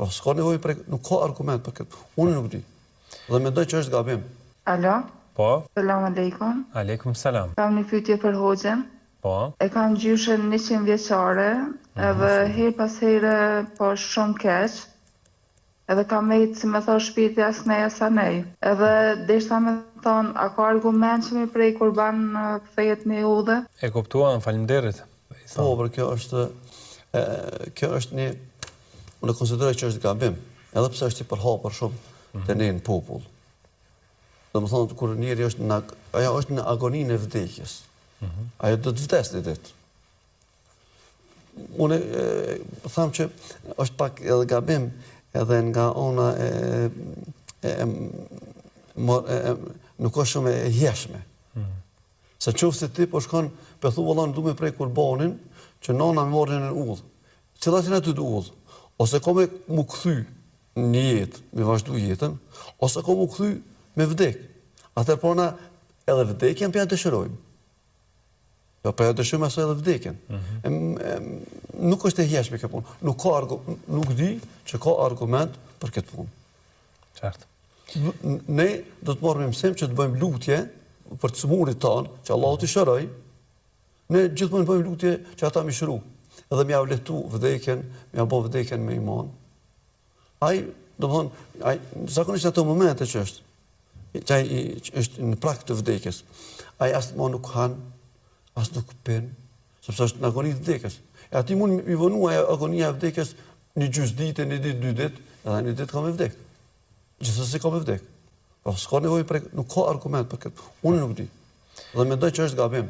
Pra s'ka nevojë për nuk ka argument për këtë. Unë nuk di. Dhe mendoj që është gabim. Alo? Po, Selam aleikum. aleikum salam. Kam një pyetje për hoxhën. Po, E kam gjyshën 100 vjeçare, edhe her pas here po shumë keq. Edhe kam mejtë, si me thosh, shpirti as nej as anej. Edhe deshta me thonë, a ka argument që mi prej kur ban kthehet në udhë? e kuptuam, faleminderit. Po, për kjo është një, unë konsideroj që është gabim, edhe pse është i përhapur shumë të ne në popull. Dhe më thonë, kur njeri ajo është në agoninë e vdekjes. Ajo do të vdes një ditë. Unë thamë që është pak edhe gabim, edhe nga ona nuk është shumë e hjeshme. Se qoftë se ti po shkon, për thu vëllon du me prej kurbanin, që nona me marrë në udhë. Cilat janë aty të udhë? Ose ka me mu kthy një jetë, me vazhdu jetën, ose ka mu kthy me vdek. Atër prona edhe vdekjen për janë dëshirojmë. Jo, për janë dëshirojmë aso edhe vdekjen. Nuk është e hjeshme këtë punë. Nuk di që ka argument për këtë punë. Qartë. Ne do të marrim mësim që të bëjmë lutje për të smurit tanë, që Allahu t'i shëroj, ne gjithmonë bëjmë lutje që ata mi shëru. Edhe mi avletu vdekjen, mi abo vdekjen me iman. Do më thonë, zakonisht në ato momente që është në prag të vdekjes, asë ma nuk hanë, asë nuk pinë, sepse është në agonitë vdekjes. E ati mund mi vënu agonia vdekjes një gjysë ditë, një ditë, 2 ditë, edhe një ditë ka me vdek. Gjithsesi ka me vdek. Pra s'ka nevojë nuk ka argument për këtë. Unë nuk di. Dhe mendoj që është gabim.